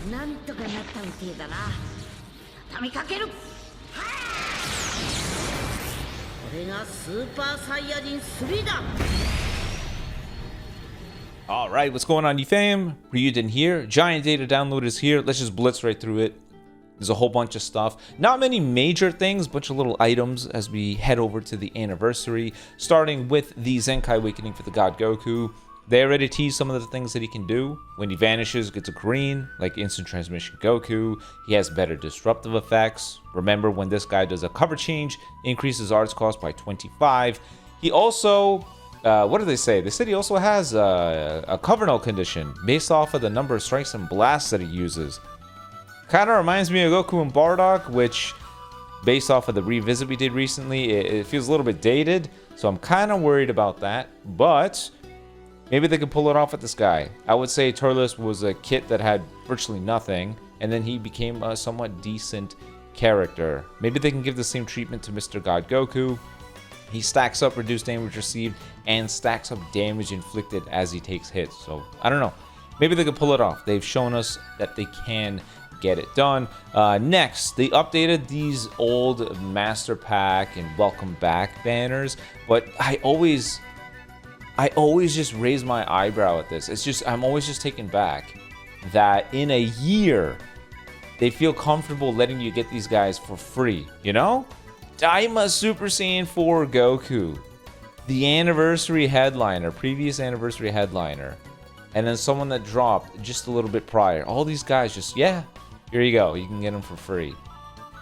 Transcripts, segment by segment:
なんとかなったみてえだな。畳みかける。これがスーパーサイヤ人3だ。All right, what's going on, you fam? Raiyuden here. Giant data download is here. Let's just blitz right through it. There's a whole bunch of stuff. Not many major things, bunch of little items as we head over to the anniversary. Starting with the Zenkai Awakening for the God Goku. They already teased some of the things that he can do. When he vanishes, gets a green, like instant transmission Goku. He has better disruptive effects. Remember, when this guy does a cover change, increases arts cost by 25. He also... what did they say? They said he also has a cover null condition based off of the number of strikes and blasts that he uses. Kind of reminds me of Goku and Bardock, which, based off of the revisit we did recently, it feels a little bit dated. So I'm kind of worried about that. But maybe they could pull it off with this guy. I would say Turles was a kit that had virtually nothing, and then he became a somewhat decent character. Maybe they can give the same treatment to Mr. God Goku. He stacks up reduced damage received and stacks up damage inflicted as he takes hits. So, I don't know. Maybe they could pull it off. They've shown us that they can get it done. Next, they updated these old Master Pack and Welcome Back banners. But I always just raise my eyebrow at this. It's just, I'm always just taken back that in a year, they feel comfortable letting you get these guys for free, you know? Daima Super Saiyan 4 Goku, the anniversary headliner, previous anniversary headliner, and then someone that dropped just a little bit prior. All these guys just, yeah, here you go. You can get them for free.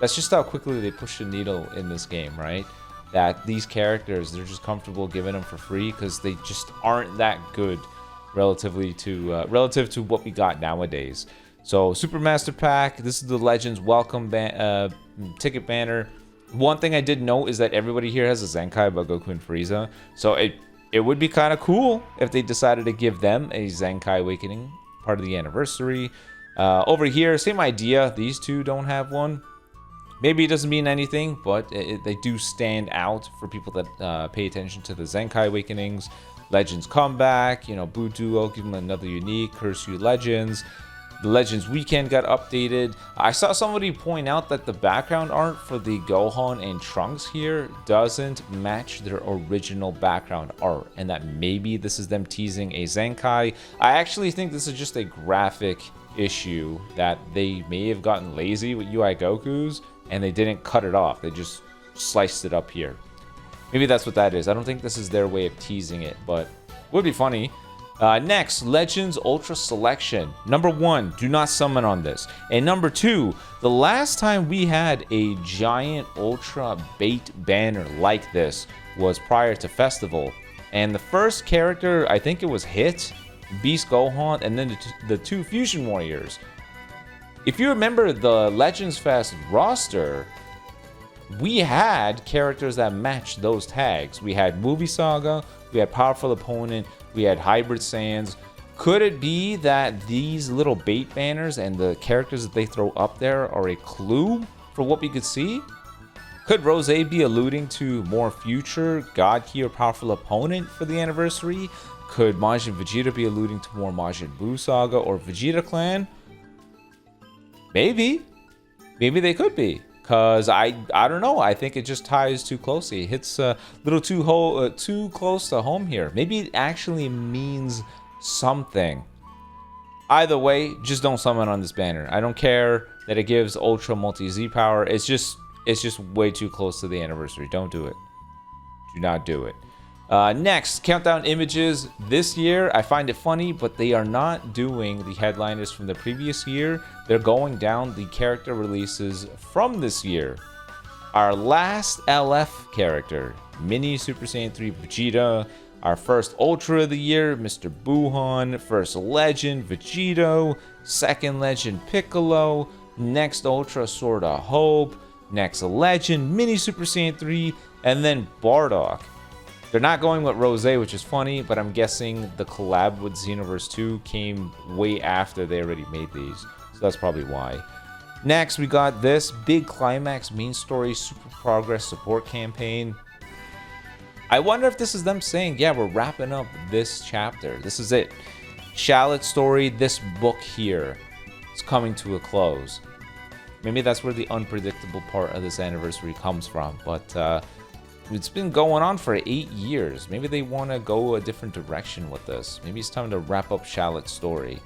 That's just how quickly they push the needle in this game, right? That these characters, they're just comfortable giving them for free because they just aren't that good relative to what we got nowadays. So Super Master Pack, this is the Legends Welcome ticket banner. One thing I did note is that everybody here has a Zenkai about Goku and Frieza. So it would be kind of cool if they decided to give them a Zenkai Awakening, part of the anniversary. Over here, same idea. These two don't have one. Maybe it doesn't mean anything, but they do stand out for people that pay attention to the Zenkai Awakenings. Legends Comeback, you know, Blue Duo, give them another unique. Curse You Legends. The Legends Weekend got updated. I saw somebody point out that the background art for the Gohan and Trunks here doesn't match their original background art, and that maybe this is them teasing a Zenkai. I actually think this is just a graphic issue that they may have gotten lazy with UI Goku's and they didn't cut it off. They just sliced it up here. Maybe that's what that is. I don't think this is their way of teasing it, but would be funny. Next, Legends Ultra Selection. Number 1, do not summon on this. And number 2, the last time we had a giant Ultra bait banner like this was prior to Festival. And the first character, I think it was Hit, Beast Gohan, and then the two Fusion Warriors. If you remember the Legends Fest roster, we had characters that matched those tags. We had Movie Saga, we had Powerful Opponent, we had Hybrid Saiyans. Could it be that these little bait banners and the characters that they throw up there are a clue for what we could see? Could Rose be alluding to more future God Key or Powerful Opponent for the anniversary? Could Majin Vegeta be alluding to more Majin Buu Saga or Vegeta Clan? Maybe. Maybe they could be. Because I don't know. I think it just ties too closely. It hits a little too close to home here. Maybe it actually means something. Either way, just don't summon on this banner. I don't care that it gives Ultra Multi-Z power. It's just way too close to the anniversary. Don't do it. Do not do it. Next, countdown images. This year, I find it funny, but they are not doing the headliners from the previous year. They're going down the character releases from this year. Our last LF character, Mini Super Saiyan 3 Vegeta. Our first Ultra of the year, Mr. Buhan. First Legend, Vegito. Second Legend, Piccolo. Next Ultra, Sword of Hope. Next Legend, Mini Super Saiyan 3. And then Bardock. They're not going with Rose, which is funny, but I'm guessing the collab with Xenoverse 2 came way after they already made these. So that's probably why. Next, we got this Big Climax Main Story Super Progress Support Campaign. I wonder if this is them saying, yeah, we're wrapping up this chapter. This is it. Shallot story, this book here is coming to a close. Maybe that's where the unpredictable part of this anniversary comes from. But it's been going on for 8 years. Maybe they want to go a different direction with this. Maybe it's time to wrap up Shallot's story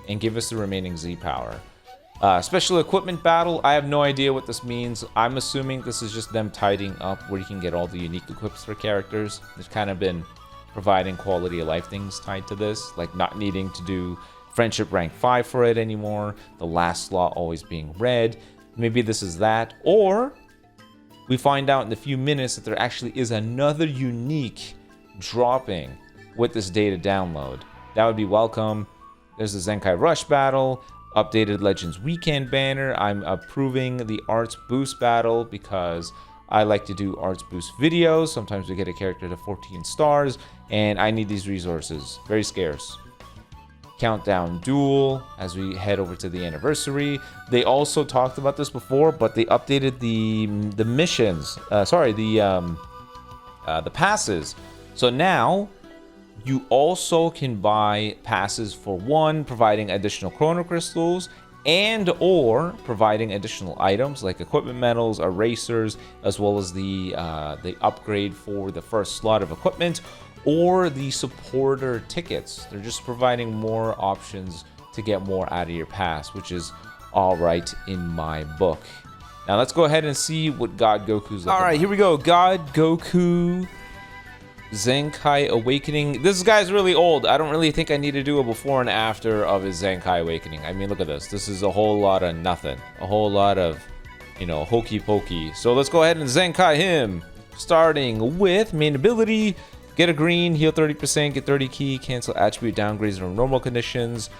and give us the remaining Z power. Special equipment battle, I have no idea what this means. I'm assuming this is just them tidying up where you can get all the unique equips for characters. There's kind of been providing quality of life things tied to this, like not needing to do friendship rank 5 for it anymore, the last slot always being red. Maybe this is that, or we find out in a few minutes that there actually is another unique dropping with this data download. That would be welcome. There's the Zenkai Rush battle, updated Legends Weekend banner. I'm approving the Arts Boost battle because I like to do Arts Boost videos. Sometimes we get a character to 14 stars, and I need these resources. Very scarce. Countdown duel as we head over to the anniversary. They also talked about this before, but they updated the missions. The passes. So now you also can buy passes for 1, providing additional chrono crystals and or providing additional items like equipment medals, erasers, as well as the upgrade for the first slot of equipment, or the supporter tickets. They're just providing more options to get more out of your pass, which is all right in my book. Now let's go ahead and see what God Goku's looking. All right, here we go. God Goku Zenkai Awakening. This guy's really old. I don't really think I need to do a before and after of his Zenkai Awakening. I mean, look at this. This is a whole lot of nothing. A whole lot of, you know, hokey pokey. So let's go ahead and Zenkai him. Starting with main ability. Get a green, heal 30%, get 30 ki, cancel attribute downgrades under normal conditions.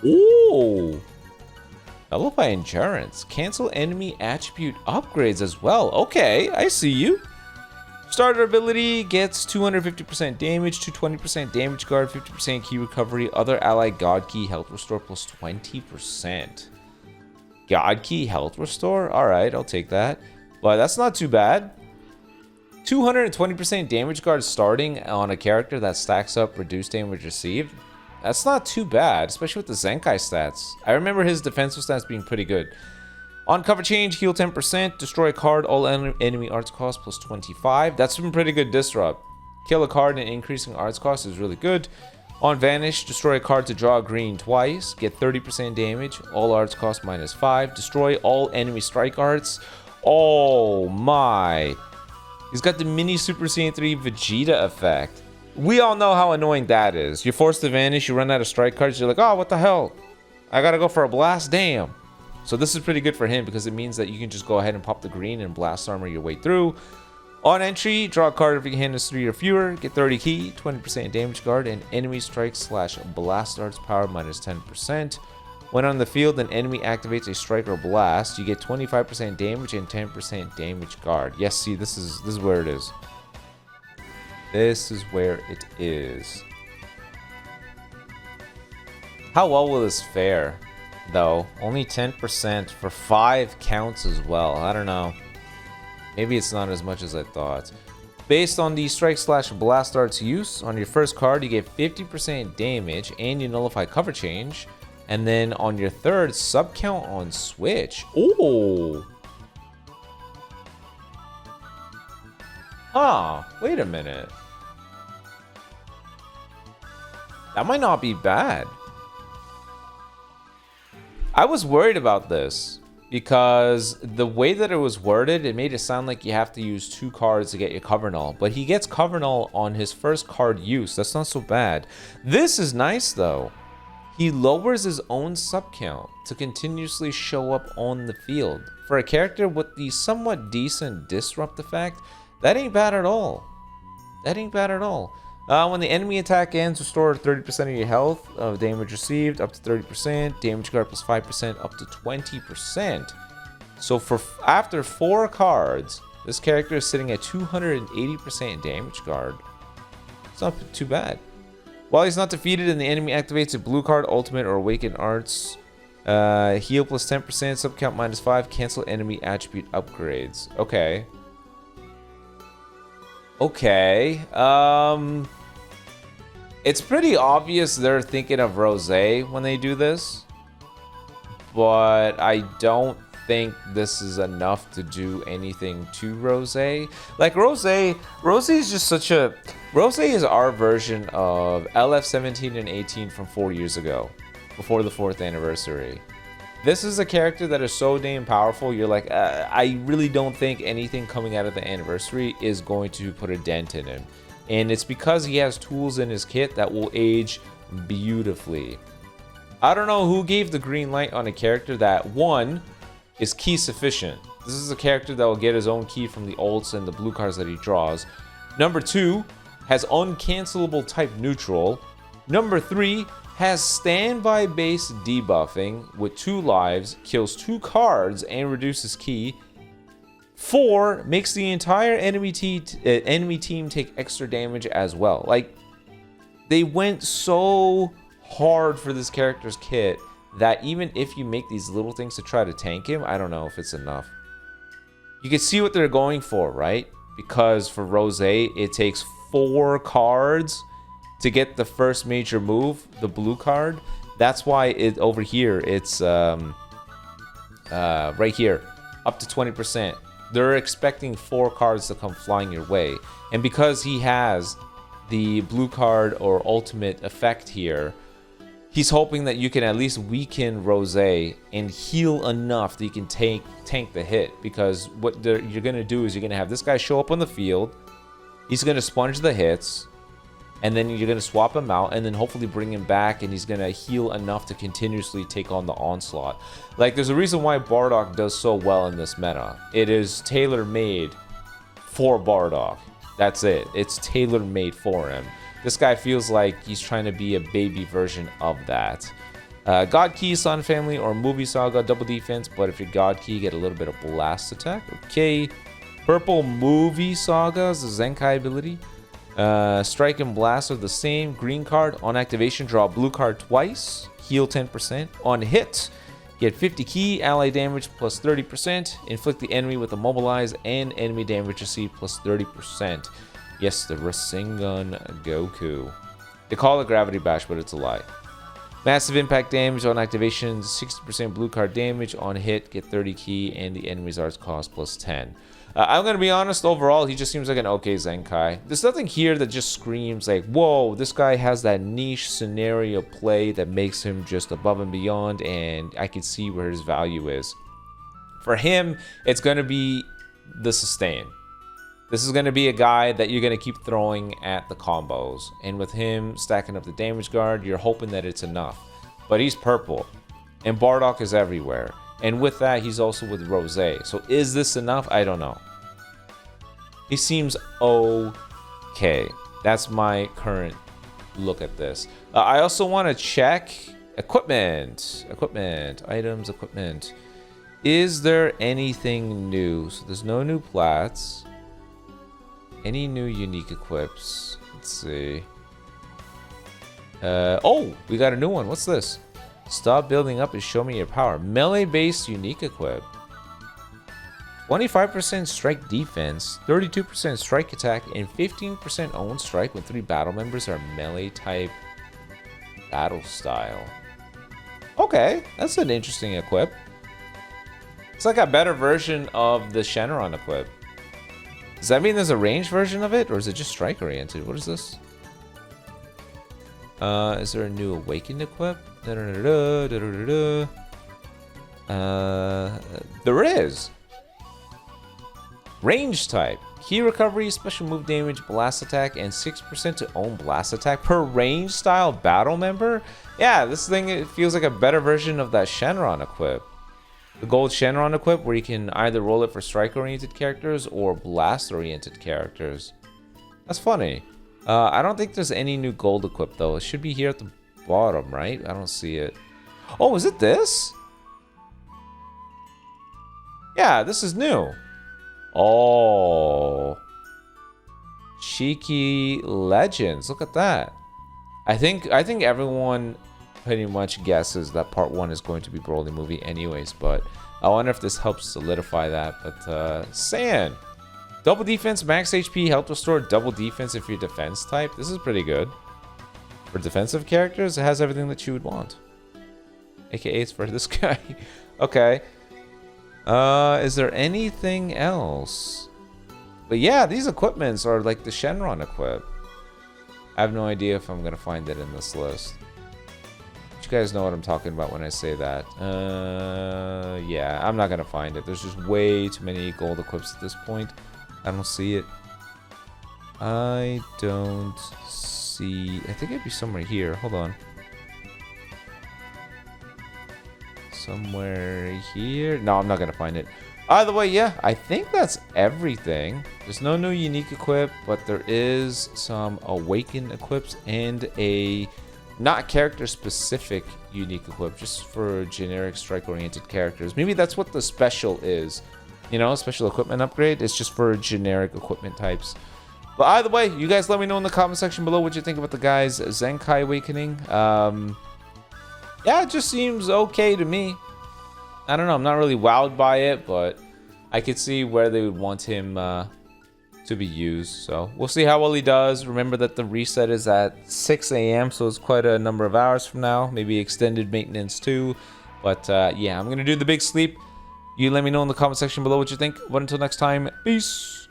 Ooh. Level by endurance. Cancel enemy attribute upgrades as well. Okay, I see you. Starter ability gets 250% damage, 220% damage guard, 50% ki recovery, other ally god ki health restore plus 20%. God ki health restore? Alright, I'll take that. But that's not too bad. 220% damage guard starting on a character that stacks up reduced damage received. That's not too bad, especially with the Zenkai stats. I remember his defensive stats being pretty good. On cover change, heal 10%, destroy a card, all enemy arts cost plus 25. That's been pretty good disrupt. Kill a card and increasing arts cost is really good. On vanish, destroy a card to draw green twice, get 30% damage, all arts cost minus 5. Destroy all enemy strike arts. Oh my. He's got the mini Super Saiyan 3 Vegeta effect. We all know how annoying that is. You're forced to vanish, you run out of strike cards, you're like, oh, what the hell? I gotta go for a blast, damn. So this is pretty good for him because it means that you can just go ahead and pop the green and blast armor your way through. On entry, draw a card if your hand is 3 or fewer, get 30 ki, 20% damage guard, and enemy strike / blast arts power minus 10%. When on the field, an enemy activates a strike or blast, you get 25% damage and 10% damage guard. Yes, see, this is where it is. This is where it is. How well will this fare, though? Only 10% for 5 counts as well. I don't know. Maybe it's not as much as I thought. Based on the strike / blast arts use, on your first card, you get 50% damage and you nullify cover change. And then on your third, sub count on switch. Oh. Huh. Wait a minute. That might not be bad. I was worried about this because the way that it was worded, it made it sound like you have to use 2 cards to get your cover null. But he gets cover null on his first card use. That's not so bad. This is nice though. He lowers his own sub count to continuously show up on the field. For a character with the somewhat decent disrupt effect, that ain't bad at all. That ain't bad at all. When the enemy attack ends, restore 30% of your health of damage received up to 30%, damage guard plus 5% up to 20%. So for after 4 cards, this character is sitting at 280% damage guard. It's not too bad. While he's not defeated and the enemy activates a blue card, ultimate, or awakened arts, heal plus 10%, sub count minus 5, cancel enemy attribute upgrades. Okay. It's pretty obvious they're thinking of Rose when they do this, but I don't think this is enough to do anything to Rose. Like Rose is just such a... Rose is our version of LF17 and 18 from 4 years ago, before the 4th anniversary. This is a character that is so damn powerful, you're like, I really don't think anything coming out of the anniversary is going to put a dent in him. And it's because he has tools in his kit that will age beautifully. I don't know who gave the green light on a character that, one, is key sufficient. This is a character that will get his own key from the ults and the blue cards that he draws. Number 2, has uncancelable type neutral. Number 3, has standby base debuffing with 2 lives, kills 2 cards, and reduces key. 4, makes the entire enemy team take extra damage as well. Like, they went so hard for this character's kit that even if you make these little things to try to tank him, I don't know if it's enough. You can see what they're going for, right? Because for Rose, it takes 4 cards to get the first major move, the blue card. That's why it over here, it's right here, up to 20%. They're expecting 4 cards to come flying your way. And because he has the blue card or ultimate effect here, he's hoping that you can at least weaken Rose and heal enough that you can tank the hit. Because what you're going to do is you're going to have this guy show up on the field. He's going to sponge the hits. And then you're going to swap him out and then hopefully bring him back, and he's going to heal enough to continuously take on the onslaught. Like, there's a reason why Bardock does so well in this meta. It is tailor-made for Bardock. That's it. It's tailor-made for him. This guy feels like he's trying to be a baby version of that. God Key, Sun Family, or Movie Saga, double defense, but if you're God Key, you get a little bit of blast attack. Okay. Purple Movie Saga is the Zenkai ability. Strike and Blast are the same. Green card, on activation, draw blue card twice. Heal 10%. On hit, get 50 key, ally damage plus 30%. Inflict the enemy with Immobilize and enemy damage received plus 30%. Yes, the Rasengan Goku. They call it Gravity Bash, but it's a lie. Massive impact damage on activation, 60% blue card damage. On hit, get 30 key, and the enemy's arts cost plus 10. I'm going to be honest, overall, he just seems like an okay Zenkai. There's nothing here that just screams like, whoa, this guy has that niche scenario play that makes him just above and beyond, and I can see where his value is. For him, it's going to be the sustain. This is going to be a guy that you're going to keep throwing at the combos. And with him stacking up the damage guard, you're hoping that it's enough. But he's purple, and Bardock is everywhere. And with that, he's also with Rose. So is this enough? I don't know. He seems okay. That's my current look at this. I also want to check equipment. Items, equipment. Is there anything new? So there's no new plats. Any new unique equips? Let's see. Oh, we got a new one. What's this? Stop building up and show me your power. Melee-based unique equip. 25% strike defense, 32% strike attack, and 15% own strike when 3 battle members are melee-type battle style. Okay, that's an interesting equip. It's like a better version of the Shenron equip. Does that mean there's a ranged version of it, or is it just strike-oriented? What is this? Is there a new awakened equip? There is. Range type. Key recovery, special move damage, blast attack, and 6% to own blast attack per range style battle member? Yeah, this thing, it feels like a better version of that Shenron equip. The gold Shenron equip, where you can either roll it for strike-oriented characters or blast-oriented characters. That's funny. I don't think there's any new gold equip, though. It should be here at the bottom, right? I don't see it. Oh, is it this? Yeah, this is new. Oh. Cheeky Legends. Look at that. I think everyone pretty much guesses that part 1 is going to be Broly movie anyways, but I wonder if this helps solidify that. But Sand. Double defense, max HP, help restore double defense if you're defense type. This is pretty good. For defensive characters, it has everything that you would want. AKA it's for this guy. Okay. Is there anything else? But yeah, these equipments are like the Shenron equip. I have no idea if I'm gonna find it in this list. You guys know what I'm talking about when I say that. Yeah, I'm not gonna find it. There's just way too many gold equips at this point. I don't see it. I don't see... I think it'd be somewhere here. Hold on. Somewhere here? No, I'm not gonna find it. Either way, yeah, I think that's everything. There's no new unique equip, but there is some awakened equips and a not character specific unique equip, just for generic strike oriented characters. Maybe that's what the special is. You know, special equipment upgrade is just for generic equipment types. But either way, you guys let me know in the comment section below what you think about the guy's Zenkai Awakening. Yeah, it just seems okay to me. I don't know, I'm not really wowed by it, but I could see where they would want him to be used. So we'll see how well he does. Remember that the reset is at 6 a.m., so it's quite a number of hours from now. Maybe extended maintenance too. But yeah, I'm going to do the big sleep. You let me know in the comment section below what you think. But until next time, peace.